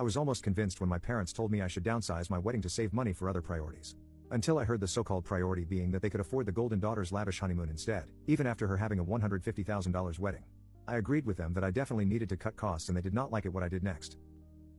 I was almost convinced when my parents told me I should downsize my wedding to save money for other priorities. Until I heard the so-called priority being that they could afford the golden daughter's lavish honeymoon instead, even after her having a $150,000 wedding. I agreed with them that I definitely needed to cut costs and they did not like it what I did next.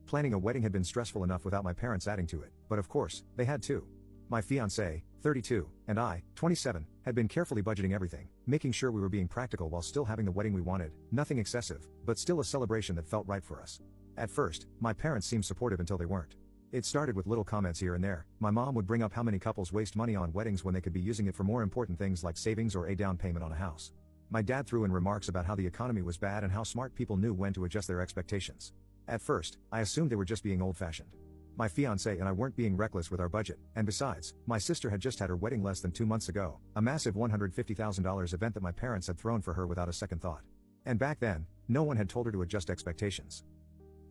Planning a wedding had been stressful enough without my parents adding to it, but of course, they had too. My fiancé, 32, and I, 27, had been carefully budgeting everything, making sure we were being practical while still having the wedding we wanted, nothing excessive, but still a celebration that felt right for us. At first, my parents seemed supportive until they weren't. It started with little comments here and there. My mom would bring up how many couples waste money on weddings when they could be using it for more important things like savings or a down payment on a house. My dad threw in remarks about how the economy was bad and how smart people knew when to adjust their expectations. At first, I assumed they were just being old-fashioned. My fiancé and I weren't being reckless with our budget, and besides, my sister had just had her wedding less than 2 months ago, a massive $150,000 event that my parents had thrown for her without a second thought. And back then, no one had told her to adjust expectations.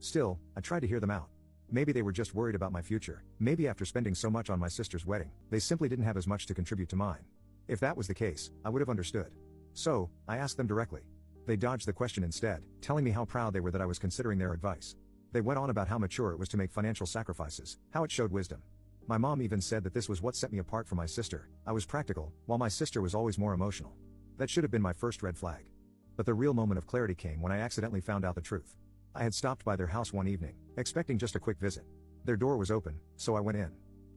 Still, I tried to hear them out. Maybe they were just worried about my future, maybe after spending so much on my sister's wedding, they simply didn't have as much to contribute to mine. If that was the case, I would have understood. So, I asked them directly. They dodged the question instead, telling me how proud they were that I was considering their advice. They went on about how mature it was to make financial sacrifices, how it showed wisdom. My mom even said that this was what set me apart from my sister. I was practical, while my sister was always more emotional. That should have been my first red flag. But the real moment of clarity came when I accidentally found out the truth. I had stopped by their house one evening, expecting just a quick visit. Their door was open, so I went in.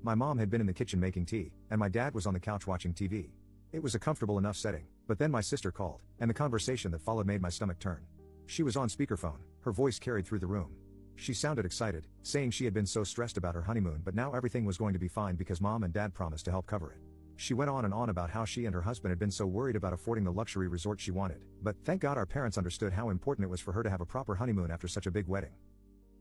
My mom had been in the kitchen making tea, and my dad was on the couch watching TV. It was a comfortable enough setting, but then my sister called, and the conversation that followed made my stomach turn. She was on speakerphone, her voice carried through the room. She sounded excited, saying she had been so stressed about her honeymoon but now everything was going to be fine because mom and dad promised to help cover it. She went on and on about how she and her husband had been so worried about affording the luxury resort she wanted, but thank God our parents understood how important it was for her to have a proper honeymoon after such a big wedding.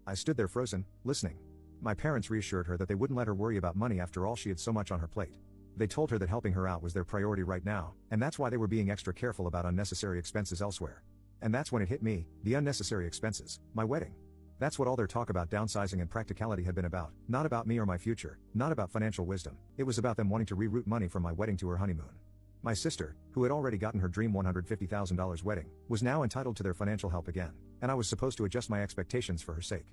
I stood there frozen, listening. My parents reassured her that they wouldn't let her worry about money after all she had so much on her plate. They told her that helping her out was their priority right now, and that's why they were being extra careful about unnecessary expenses elsewhere. And that's when it hit me, the unnecessary expenses, my wedding. That's what all their talk about downsizing and practicality had been about, not about me or my future, not about financial wisdom, it was about them wanting to reroute money from my wedding to her honeymoon. My sister, who had already gotten her dream $150,000 wedding, was now entitled to their financial help again, and I was supposed to adjust my expectations for her sake.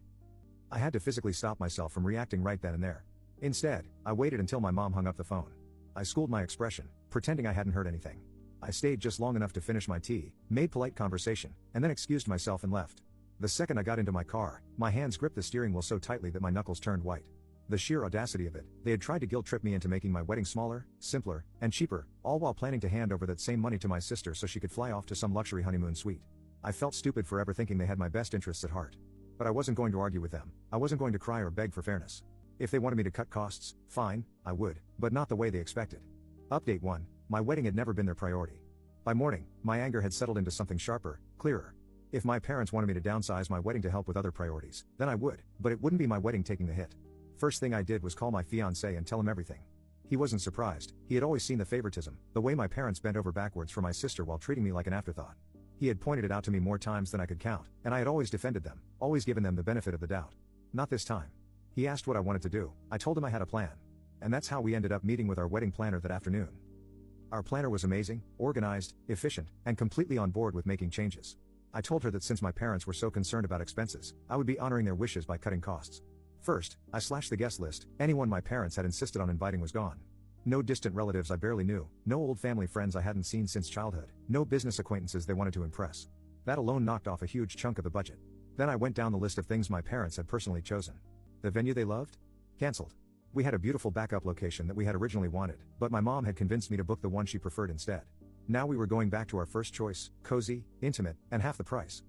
I had to physically stop myself from reacting right then and there. Instead, I waited until my mom hung up the phone. I schooled my expression, pretending I hadn't heard anything. I stayed just long enough to finish my tea, made polite conversation, and then excused myself and left. The second I got into my car, my hands gripped the steering wheel so tightly that my knuckles turned white. The sheer audacity of it, they had tried to guilt-trip me into making my wedding smaller, simpler, and cheaper, all while planning to hand over that same money to my sister so she could fly off to some luxury honeymoon suite. I felt stupid for ever thinking they had my best interests at heart. But I wasn't going to argue with them, I wasn't going to cry or beg for fairness. If they wanted me to cut costs, fine, I would, but not the way they expected. Update 1, my wedding had never been their priority. By morning, my anger had settled into something sharper, clearer. If my parents wanted me to downsize my wedding to help with other priorities, then I would, but it wouldn't be my wedding taking the hit. First thing I did was call my fiancé and tell him everything. He wasn't surprised, he had always seen the favoritism, the way my parents bent over backwards for my sister while treating me like an afterthought. He had pointed it out to me more times than I could count, and I had always defended them, always given them the benefit of the doubt. Not this time. He asked what I wanted to do, I told him I had a plan. And that's how we ended up meeting with our wedding planner that afternoon. Our planner was amazing, organized, efficient, and completely on board with making changes. I told her that since my parents were so concerned about expenses, I would be honoring their wishes by cutting costs. First, I slashed the guest list, anyone my parents had insisted on inviting was gone. No distant relatives I barely knew, no old family friends I hadn't seen since childhood, no business acquaintances they wanted to impress. That alone knocked off a huge chunk of the budget. Then I went down the list of things my parents had personally chosen. The venue they loved? Cancelled. We had a beautiful backup location that we had originally wanted, but my mom had convinced me to book the one she preferred instead. Now we were going back to our first choice, cozy, intimate, and half the price.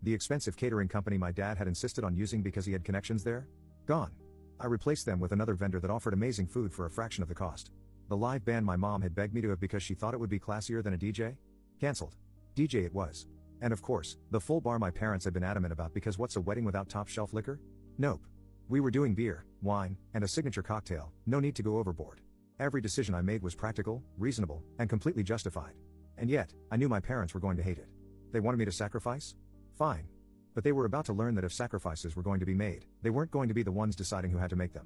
The expensive catering company my dad had insisted on using because he had connections there? Gone. I replaced them with another vendor that offered amazing food for a fraction of the cost. The live band my mom had begged me to have because she thought it would be classier than a DJ? Cancelled. DJ it was. And of course, the full bar my parents had been adamant about because what's a wedding without top-shelf liquor? Nope. We were doing beer, wine, and a signature cocktail, no need to go overboard. Every decision I made was practical, reasonable, and completely justified. And yet, I knew my parents were going to hate it. They wanted me to sacrifice? Fine. But they were about to learn that if sacrifices were going to be made, they weren't going to be the ones deciding who had to make them.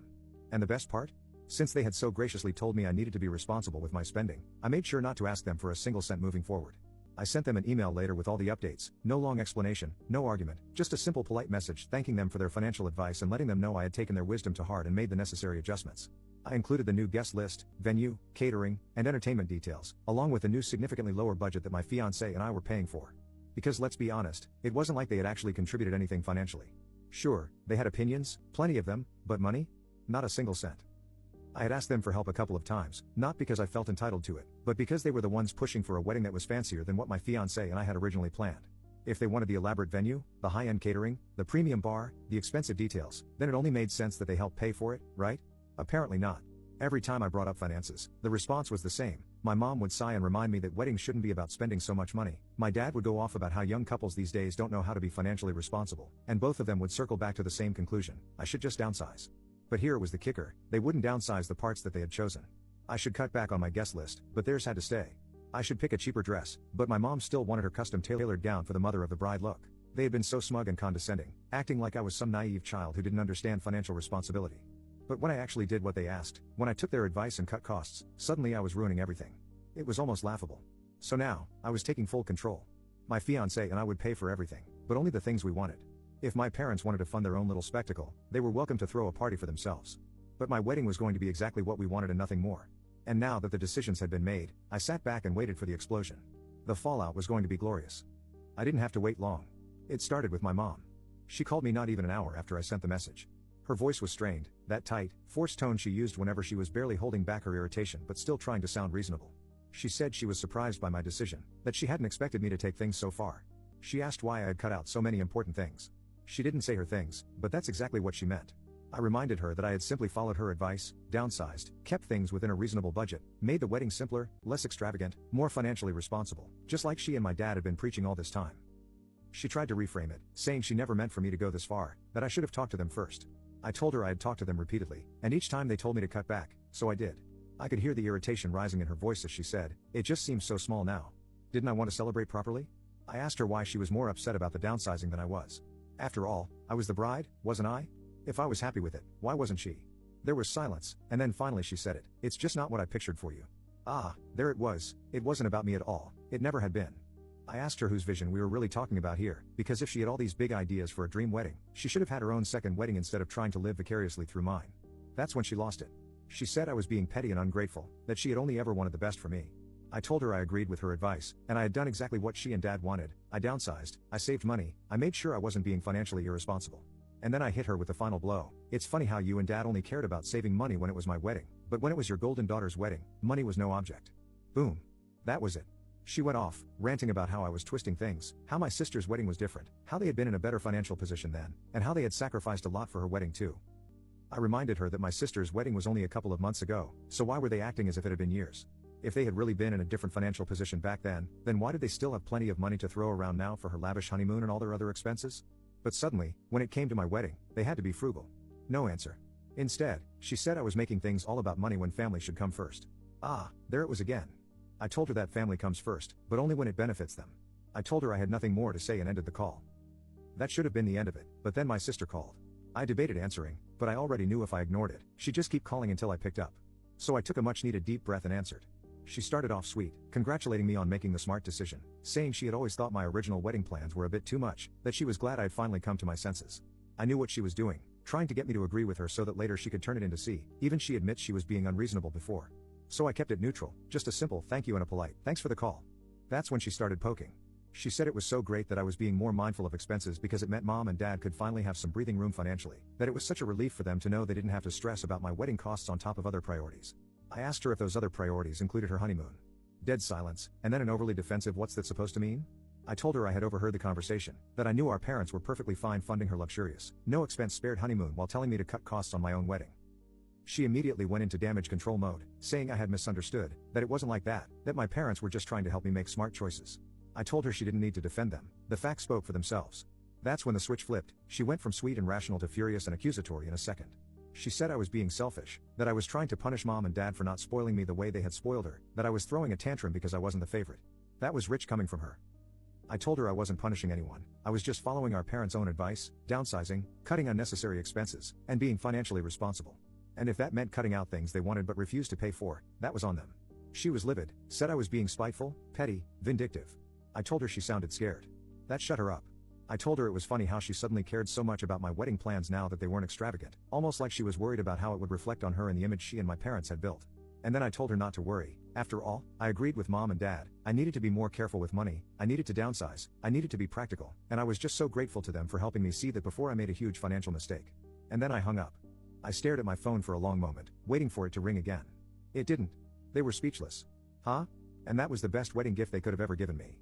And the best part? Since they had so graciously told me I needed to be responsible with my spending, I made sure not to ask them for a single cent moving forward. I sent them an email later with all the updates, no long explanation, no argument, just a simple polite message thanking them for their financial advice and letting them know I had taken their wisdom to heart and made the necessary adjustments. I included the new guest list, venue, catering, and entertainment details, along with the new significantly lower budget that my fiancé and I were paying for. Because let's be honest, it wasn't like they had actually contributed anything financially. Sure, they had opinions, plenty of them, but money? Not a single cent. I had asked them for help a couple of times, not because I felt entitled to it, but because they were the ones pushing for a wedding that was fancier than what my fiancé and I had originally planned. If they wanted the elaborate venue, the high-end catering, the premium bar, the expensive details, then it only made sense that they help pay for it, right? Apparently not. Every time I brought up finances, the response was the same. My mom would sigh and remind me that weddings shouldn't be about spending so much money. My dad would go off about how young couples these days don't know how to be financially responsible, and both of them would circle back to the same conclusion: I should just downsize. But here was the kicker: they wouldn't downsize the parts that they had chosen. I should cut back on my guest list, but theirs had to stay. I should pick a cheaper dress, but my mom still wanted her custom tailored gown for the mother of the bride look. They had been so smug and condescending, acting like I was some naive child who didn't understand financial responsibility. But when I actually did what they asked, when I took their advice and cut costs, suddenly I was ruining everything. It was almost laughable. So now, I was taking full control. My fiancé and I would pay for everything, but only the things we wanted. If my parents wanted to fund their own little spectacle, they were welcome to throw a party for themselves. But my wedding was going to be exactly what we wanted and nothing more. And now that the decisions had been made, I sat back and waited for the explosion. The fallout was going to be glorious. I didn't have to wait long. It started with my mom. She called me not even an hour after I sent the message. Her voice was strained, that tight, forced tone she used whenever she was barely holding back her irritation but still trying to sound reasonable. She said she was surprised by my decision, that she hadn't expected me to take things so far. She asked why I had cut out so many important things. She didn't say her things, but that's exactly what she meant. I reminded her that I had simply followed her advice, downsized, kept things within a reasonable budget, made the wedding simpler, less extravagant, more financially responsible, just like she and my dad had been preaching all this time. She tried to reframe it, saying she never meant for me to go this far, that I should have talked to them first. I told her I had talked to them repeatedly, and each time they told me to cut back, so I did. I could hear the irritation rising in her voice as she said, "It just seems so small now. Didn't I want to celebrate properly?" I asked her why she was more upset about the downsizing than I was. After all, I was the bride, wasn't I? If I was happy with it, why wasn't she? There was silence, and then finally she said it. "It's just not what I pictured for you." Ah, there it was. It wasn't about me at all. It never had been. I asked her whose vision we were really talking about here, because if she had all these big ideas for a dream wedding, she should have had her own second wedding instead of trying to live vicariously through mine. That's when she lost it. She said I was being petty and ungrateful, that she had only ever wanted the best for me. I told her I agreed with her advice, and I had done exactly what she and Dad wanted. I downsized, I saved money, I made sure I wasn't being financially irresponsible. And then I hit her with the final blow. "It's funny how you and Dad only cared about saving money when it was my wedding, but when it was your golden daughter's wedding, money was no object." Boom. That was it. She went off, ranting about how I was twisting things, how my sister's wedding was different, how they had been in a better financial position then, and how they had sacrificed a lot for her wedding too. I reminded her that my sister's wedding was only a couple of months ago, so why were they acting as if it had been years? If they had really been in a different financial position back then why did they still have plenty of money to throw around now for her lavish honeymoon and all their other expenses? But suddenly, when it came to my wedding, they had to be frugal. No answer. Instead, she said I was making things all about money when family should come first. Ah, there it was again. I told her that family comes first, but only when it benefits them. I told her I had nothing more to say and ended the call. That should have been the end of it, but then my sister called. I debated answering, but I already knew if I ignored it, she'd just keep calling until I picked up. So I took a much-needed deep breath and answered. She started off sweet, congratulating me on making the smart decision, saying she had always thought my original wedding plans were a bit too much, that she was glad I had finally come to my senses. I knew what she was doing, trying to get me to agree with her so that later she could turn it into C. Even she admits she was being unreasonable before. So I kept it neutral, just a simple thank you and a polite thanks for the call. That's when she started poking. She said it was so great that I was being more mindful of expenses because it meant Mom and Dad could finally have some breathing room financially, that it was such a relief for them to know they didn't have to stress about my wedding costs on top of other priorities. I asked her if those other priorities included her honeymoon. Dead silence, and then an overly defensive "what's that supposed to mean?" I told her I had overheard the conversation, that I knew our parents were perfectly fine funding her luxurious, no expense spared honeymoon while telling me to cut costs on my own wedding. She immediately went into damage control mode, saying I had misunderstood, that it wasn't like that my parents were just trying to help me make smart choices. I told her she didn't need to defend them, the facts spoke for themselves. That's when the switch flipped. She went from sweet and rational to furious and accusatory in a second. She said I was being selfish, that I was trying to punish Mom and Dad for not spoiling me the way they had spoiled her, that I was throwing a tantrum because I wasn't the favorite. That was rich coming from her. I told her I wasn't punishing anyone, I was just following our parents' own advice, downsizing, cutting unnecessary expenses, and being financially responsible. And if that meant cutting out things they wanted but refused to pay for, that was on them. She was livid, said I was being spiteful, petty, vindictive. I told her she sounded scared. That shut her up. I told her it was funny how she suddenly cared so much about my wedding plans now that they weren't extravagant, almost like she was worried about how it would reflect on her and the image she and my parents had built. And then I told her not to worry. After all, I agreed with mom and dad. I needed to be more careful with money, I needed to downsize, I needed to be practical, and I was just so grateful to them for helping me see that before I made a huge financial mistake. And then I hung up. I stared at my phone for a long moment, waiting for it to ring again. It didn't. They were speechless. Huh? And that was the best wedding gift they could have ever given me.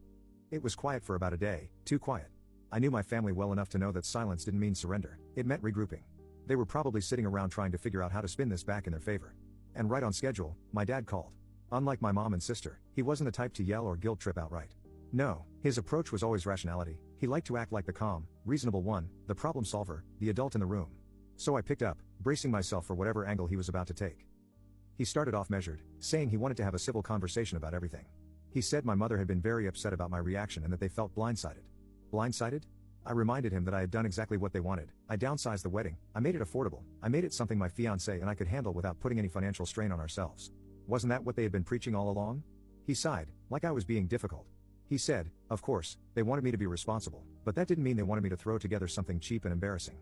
It was quiet for about a day, too quiet. I knew my family well enough to know that silence didn't mean surrender, it meant regrouping. They were probably sitting around trying to figure out how to spin this back in their favor. And right on schedule, my dad called. Unlike my mom and sister, he wasn't the type to yell or guilt trip outright. No, his approach was always rationality. He liked to act like the calm, reasonable one, the problem solver, the adult in the room. So I picked up, bracing myself for whatever angle he was about to take. He started off measured, saying he wanted to have a civil conversation about everything. He said my mother had been very upset about my reaction and that they felt blindsided. Blindsided? I reminded him that I had done exactly what they wanted. I downsized the wedding, I made it affordable, I made it something my fiancé and I could handle without putting any financial strain on ourselves. Wasn't that what they had been preaching all along? He sighed, like I was being difficult. He said, of course, they wanted me to be responsible, but that didn't mean they wanted me to throw together something cheap and embarrassing.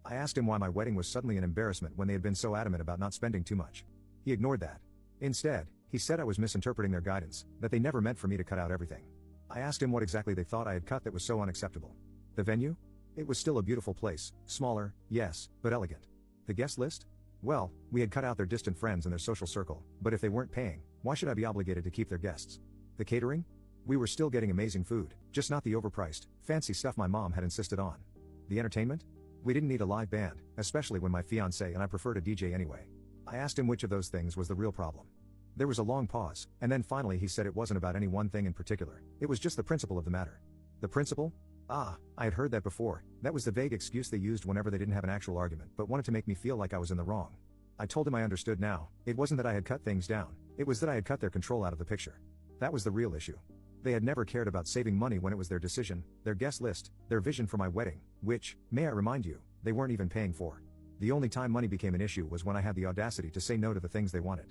I asked him why my wedding was suddenly an embarrassment when they had been so adamant about not spending too much. He ignored that. Instead, he said I was misinterpreting their guidance, that they never meant for me to cut out everything. I asked him what exactly they thought I had cut that was so unacceptable. The venue? It was still a beautiful place, smaller, yes, but elegant. The guest list? Well, we had cut out their distant friends and their social circle, but if they weren't paying, why should I be obligated to keep their guests? The catering? We were still getting amazing food, just not the overpriced, fancy stuff my mom had insisted on. The entertainment? We didn't need a live band, especially when my fiancé and I preferred a DJ anyway. I asked him which of those things was the real problem. There was a long pause, and then finally he said it wasn't about any one thing in particular, it was just the principle of the matter. The principle? Ah, I had heard that before. That was the vague excuse they used whenever they didn't have an actual argument but wanted to make me feel like I was in the wrong. I told him I understood now. It wasn't that I had cut things down, it was that I had cut their control out of the picture. That was the real issue. They had never cared about saving money when it was their decision, their guest list, their vision for my wedding, which, may I remind you, they weren't even paying for. The only time money became an issue was when I had the audacity to say no to the things they wanted.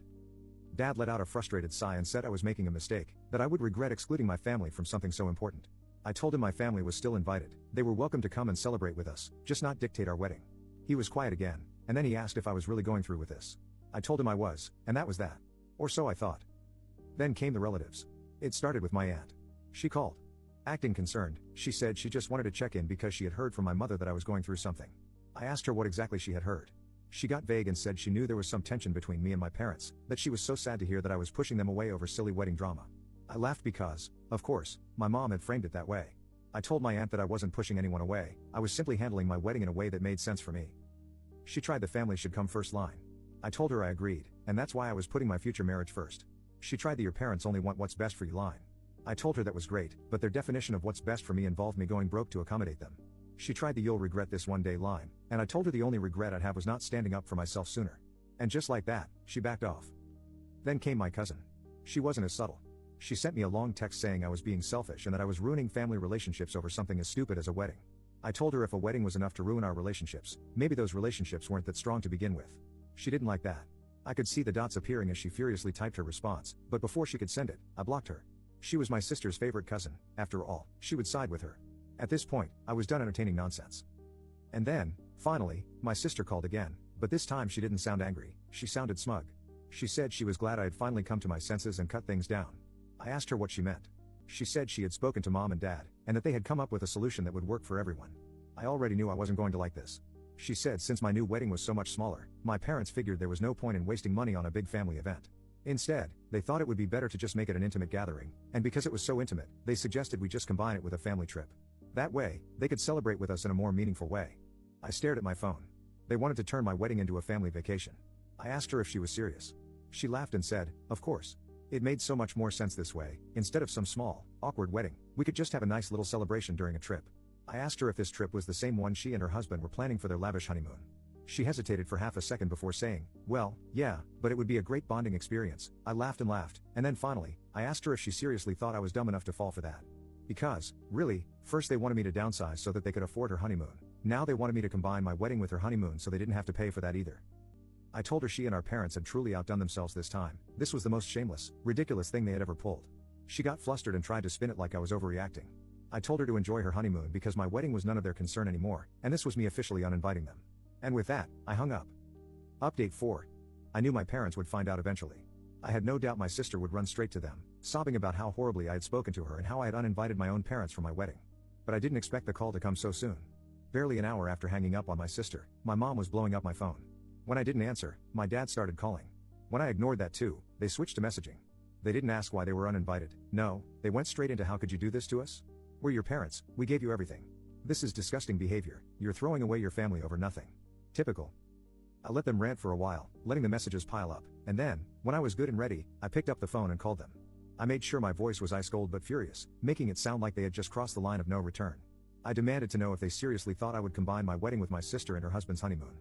Dad let out a frustrated sigh and said I was making a mistake, that I would regret excluding my family from something so important. I told him my family was still invited, they were welcome to come and celebrate with us, just not dictate our wedding. He was quiet again, and then he asked if I was really going through with this. I told him I was, and that was that. Or so I thought. Then came the relatives. It started with my aunt. She called. Acting concerned, she said she just wanted to check in because she had heard from my mother that I was going through something. I asked her what exactly she had heard. She got vague and said she knew there was some tension between me and my parents, that she was so sad to hear that I was pushing them away over silly wedding drama. I laughed because, of course, my mom had framed it that way. I told my aunt that I wasn't pushing anyone away, I was simply handling my wedding in a way that made sense for me. She tried the family should come first line. I told her I agreed, and that's why I was putting my future marriage first. She tried the your parents only want what's best for you line. I told her that was great, but their definition of what's best for me involved me going broke to accommodate them. She tried the you'll regret this one day line, and I told her the only regret I'd have was not standing up for myself sooner. And just like that, she backed off. Then came my cousin. She wasn't as subtle. She sent me a long text saying I was being selfish and that I was ruining family relationships over something as stupid as a wedding. I told her if a wedding was enough to ruin our relationships, maybe those relationships weren't that strong to begin with. She didn't like that. I could see the dots appearing as she furiously typed her response, but before she could send it, I blocked her. She was my sister's favorite cousin, after all, she would side with her. At this point, I was done entertaining nonsense. And then, finally, my sister called again, but this time she didn't sound angry, she sounded smug. She said she was glad I had finally come to my senses and cut things down. I asked her what she meant. She said she had spoken to mom and dad, and that they had come up with a solution that would work for everyone. I already knew I wasn't going to like this. She said since my new wedding was so much smaller, my parents figured there was no point in wasting money on a big family event. Instead, they thought it would be better to just make it an intimate gathering, and because it was so intimate, they suggested we just combine it with a family trip. That way, they could celebrate with us in a more meaningful way. I stared at my phone. They wanted to turn my wedding into a family vacation. I asked her if she was serious. She laughed and said, of course. It made so much more sense this way, instead of some small, awkward wedding, we could just have a nice little celebration during a trip. I asked her if this trip was the same one she and her husband were planning for their lavish honeymoon. She hesitated for half a second before saying, well, yeah, but it would be a great bonding experience. I laughed, and then finally, I asked her if she seriously thought I was dumb enough to fall for that. Because, really, first they wanted me to downsize so that they could afford her honeymoon, now they wanted me to combine my wedding with her honeymoon so they didn't have to pay for that either. I told her she and our parents had truly outdone themselves this time. This was the most shameless, ridiculous thing they had ever pulled. She got flustered and tried to spin it like I was overreacting. I told her to enjoy her honeymoon because my wedding was none of their concern anymore, and this was me officially uninviting them. And with that, I hung up. Update 4. I knew my parents would find out eventually. I had no doubt my sister would run straight to them, sobbing about how horribly I had spoken to her and how I had uninvited my own parents for my wedding. But I didn't expect the call to come so soon. Barely an hour after hanging up on my sister, my mom was blowing up my phone. When I didn't answer, my dad started calling. When I ignored that too, they switched to messaging. They didn't ask why they were uninvited. No, they went straight into how could you do this to us? We're your parents, we gave you everything. This is disgusting behavior, you're throwing away your family over nothing. Typical. I let them rant for a while, letting the messages pile up, and then, when I was good and ready, I picked up the phone and called them. I made sure my voice was ice cold but furious, making it sound like they had just crossed the line of no return. I demanded to know if they seriously thought I would combine my wedding with my sister and her husband's honeymoon.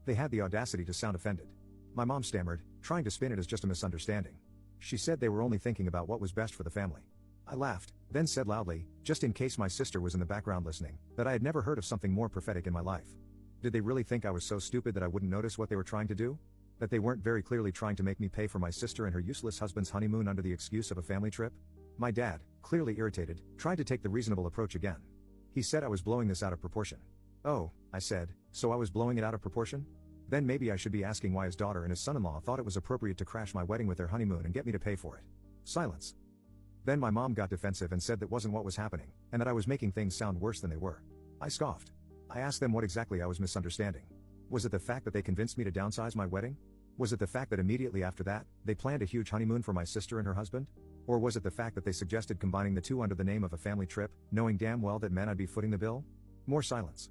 They had the audacity to sound offended. My mom stammered, trying to spin it as just a misunderstanding. She said they were only thinking about what was best for the family. I laughed, then said loudly, just in case my sister was in the background listening, that I had never heard of something more prophetic in my life. Did they really think I was so stupid that I wouldn't notice what they were trying to do? That they weren't very clearly trying to make me pay for my sister and her useless husband's honeymoon under the excuse of a family trip? My dad, clearly irritated, tried to take the reasonable approach again. He said I was blowing this out of proportion. Oh, I said, so I was blowing it out of proportion? Then maybe I should be asking why his daughter and his son-in-law thought it was appropriate to crash my wedding with their honeymoon and get me to pay for it. Silence. Then my mom got defensive and said that wasn't what was happening, and that I was making things sound worse than they were. I scoffed. I asked them what exactly I was misunderstanding. Was it the fact that they convinced me to downsize my wedding? Was it the fact that immediately after that, they planned a huge honeymoon for my sister and her husband? Or was it the fact that they suggested combining the two under the name of a family trip, knowing damn well that meant I'd be footing the bill? More silence.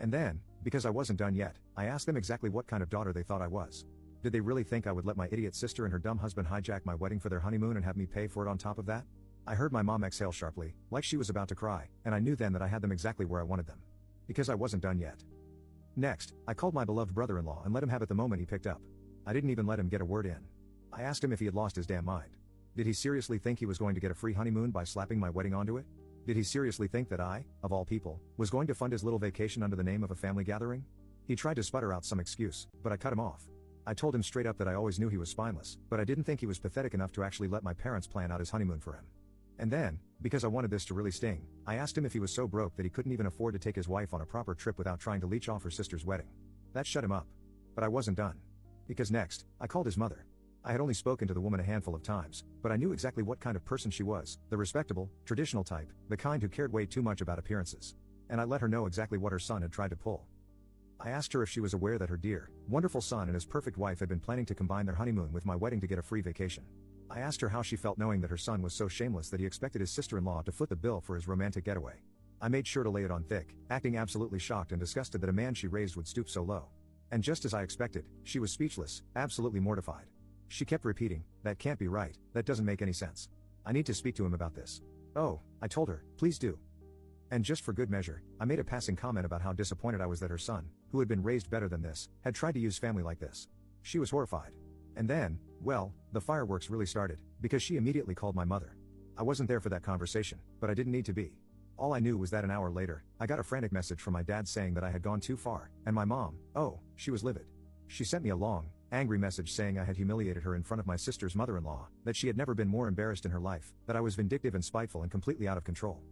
And then, because I wasn't done yet, I asked them exactly what kind of daughter they thought I was. Did they really think I would let my idiot sister and her dumb husband hijack my wedding for their honeymoon and have me pay for it on top of that? I heard my mom exhale sharply, like she was about to cry, and I knew then that I had them exactly where I wanted them. Because I wasn't done yet. Next, I called my beloved brother-in-law and let him have it the moment he picked up. I didn't even let him get a word in. I asked him if he had lost his damn mind. Did he seriously think he was going to get a free honeymoon by slapping my wedding onto it? Did he seriously think that I, of all people, was going to fund his little vacation under the name of a family gathering? He tried to sputter out some excuse, but I cut him off. I told him straight up that I always knew he was spineless, but I didn't think he was pathetic enough to actually let my parents plan out his honeymoon for him. And then, because I wanted this to really sting, I asked him if he was so broke that he couldn't even afford to take his wife on a proper trip without trying to leech off her sister's wedding. That shut him up. But I wasn't done. Because next, I called his mother. I had only spoken to the woman a handful of times, but I knew exactly what kind of person she was, the respectable, traditional type, the kind who cared way too much about appearances. And I let her know exactly what her son had tried to pull. I asked her if she was aware that her dear, wonderful son and his perfect wife had been planning to combine their honeymoon with my wedding to get a free vacation. I asked her how she felt knowing that her son was so shameless that he expected his sister-in-law to foot the bill for his romantic getaway. I made sure to lay it on thick, acting absolutely shocked and disgusted that a man she raised would stoop so low. And just as I expected, she was speechless, absolutely mortified. She kept repeating, "That can't be right, that doesn't make any sense. I need to speak to him about this." "Oh," I told her, "please do." And just for good measure, I made a passing comment about how disappointed I was that her son, who had been raised better than this, had tried to use family like this. She was horrified. And then, well, the fireworks really started, because she immediately called my mother. I wasn't there for that conversation, but I didn't need to be. All I knew was that an hour later, I got a frantic message from my dad saying that I had gone too far, and my mom, oh, she was livid. She sent me a long, angry message saying I had humiliated her in front of my sister's mother-in-law, that she had never been more embarrassed in her life, that I was vindictive and spiteful and completely out of control.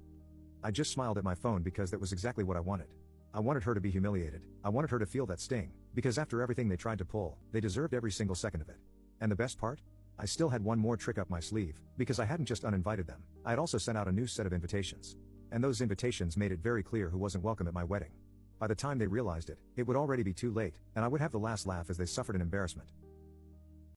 I just smiled at my phone because that was exactly what I wanted. I wanted her to be humiliated, I wanted her to feel that sting, because after everything they tried to pull, they deserved every single second of it. And the best part? I still had one more trick up my sleeve, because I hadn't just uninvited them, I had also sent out a new set of invitations. And those invitations made it very clear who wasn't welcome at my wedding. By the time they realized it, it would already be too late, and I would have the last laugh as they suffered in embarrassment.